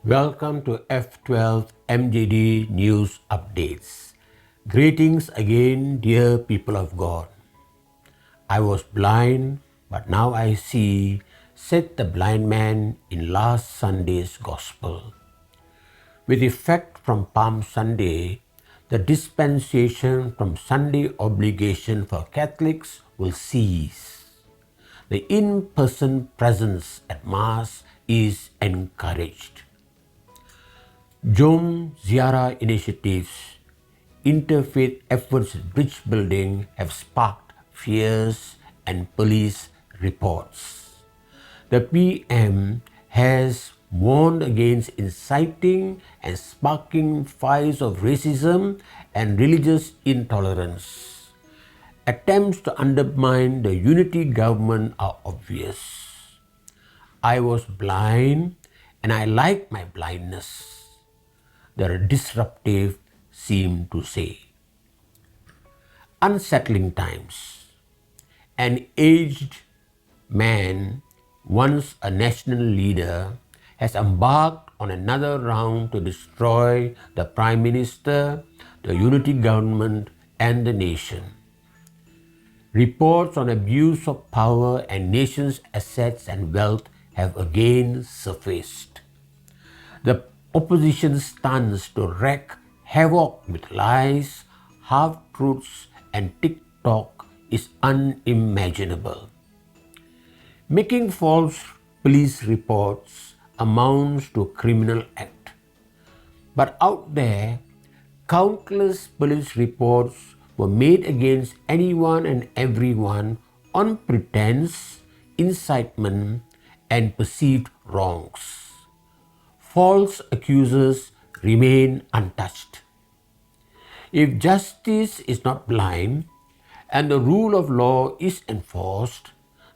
Welcome to F12 MJD News Updates. Greetings again, dear people of God. I was blind, but now I see, said the blind man in last Sunday's Gospel. With effect from Palm Sunday, the dispensation from Sunday obligation for Catholics will cease. The in-person presence at Mass is encouraged. Jom Ziarah initiatives, interfaith efforts at bridge building have sparked fears and police reports. The PM has warned against inciting and sparking fires of racism and religious intolerance. Attempts to undermine the unity government are obvious. I was blind and I like my blindness, the disruptive seem to say. Unsettling times. An aged man, once a national leader, has embarked on another round to destroy the Prime Minister, the unity government, and the nation. Reports on abuse of power and nation's assets and wealth have again surfaced. The opposition stands to wreak havoc with lies, half-truths, and TikTok is unimaginable. Making false police reports amounts to a criminal act. But out there, countless police reports were made against anyone and everyone on pretense, incitement, and perceived wrongs. False accusers remain untouched. If justice is not blind and the rule of law is enforced,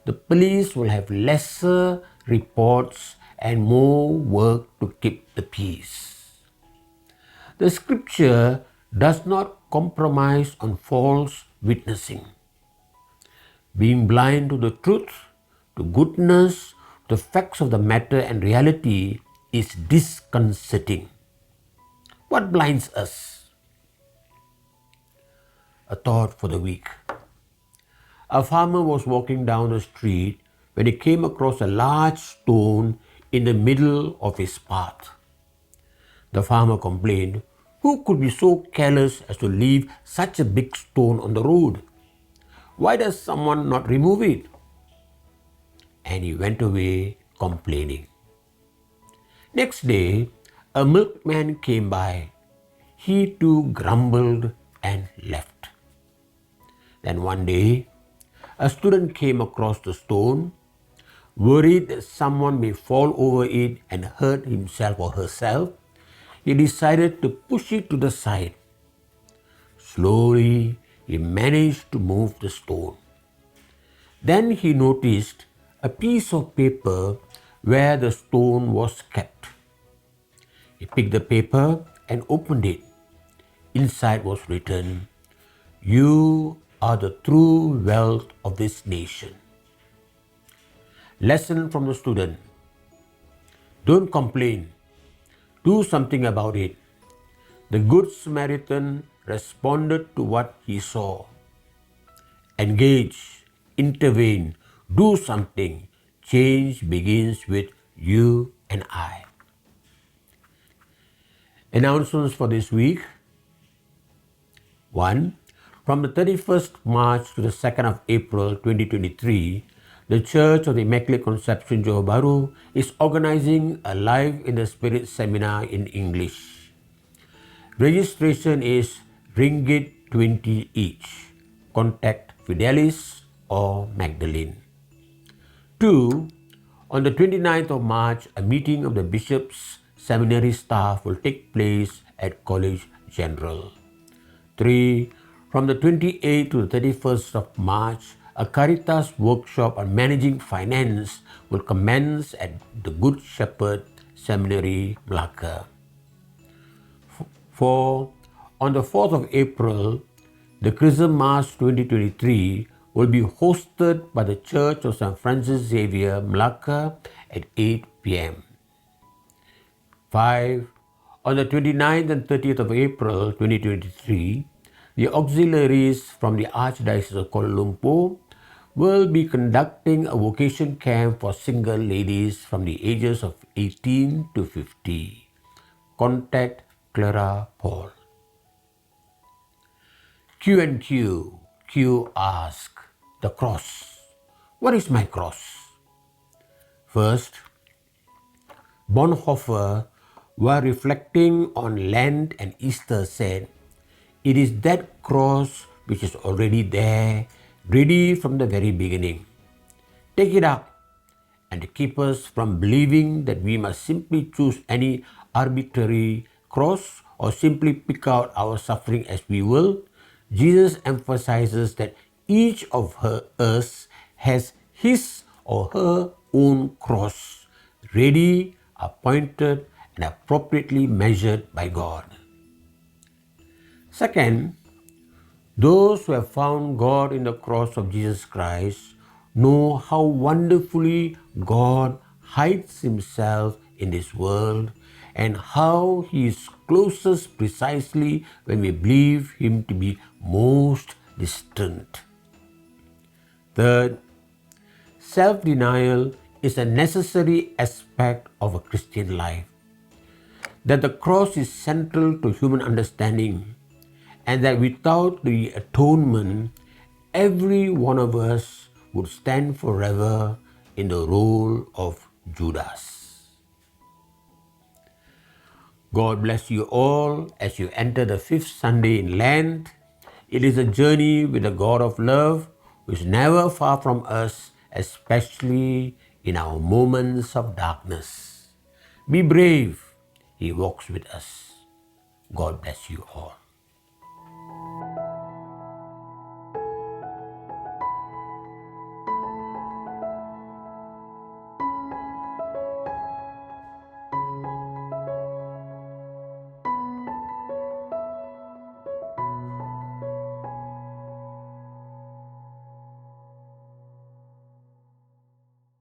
the police will have lesser reports and more work to keep the peace. The scripture does not compromise on false witnessing. Being blind to the truth, to goodness, to facts of the matter and reality is disconcerting. What blinds us? A thought for the week. A farmer was walking down the street when he came across a large stone in the middle of his path. The farmer complained, "Who could be so careless as to leave such a big stone on the road? Why does someone not remove it?" And he went away complaining. Next day, a milkman came by. He too grumbled and left. Then one day, a student came across the stone, worried that someone may fall over it and hurt himself or herself. He decided to push it to the side. Slowly, he managed to move the stone. Then he noticed a piece of paper where the stone was kept. He picked the paper and opened it. Inside was written, "You are the true wealth of this nation." Lesson from the student. Don't complain. Do something about it. The Good Samaritan responded to what he saw. Engage, intervene, do something. Change begins with you and I. Announcements for this week. 1. From the 31st March to the 2nd of April 2023, the Church of the Immaculate Conception Johore is organizing a Live in the Spirit seminar in English. Registration is Ringgit 20 each. Contact Fidelis or Magdalene. 2. On the 29th of March, a meeting of the Bishop's Seminary staff will take place at College General. 3. From the 28th to the 31st of March, a Caritas workshop on managing finance will commence at the Good Shepherd Seminary, Malacca. 4. On the 4th of April, the Chrism Mass 2023 will be hosted by the Church of St. Francis Xavier, Malacca at 8 p.m. 5. On the 29th and 30th of April 2023, the Auxiliaries from the Archdiocese of Kuala Lumpur will be conducting a vocation camp for single ladies from the ages of 18 to 50. Contact Clara Paul. Q&Q. Q ask, the cross. What is my cross? First, Bonhoeffer, while reflecting on Lent and Easter, said, "It is that cross which is already there, ready from the very beginning. Take it up, and to keep us from believing that we must simply choose any arbitrary cross or simply pick out our suffering as we will, Jesus emphasizes that each of us has his or her own cross, ready, appointed, and appropriately measured by God." Second, those who have found God in the cross of Jesus Christ know how wonderfully God hides himself in this world and how he is closest precisely when we believe him to be most distant. Third, self-denial is a necessary aspect of a Christian life. That the cross is central to human understanding, and that without the atonement, every one of us would stand forever in the role of Judas. God bless you all as you enter the 5th Sunday in Lent. It is a journey with the God of love who is never far from us, especially in our moments of darkness. Be brave. He walks with us. God bless you all.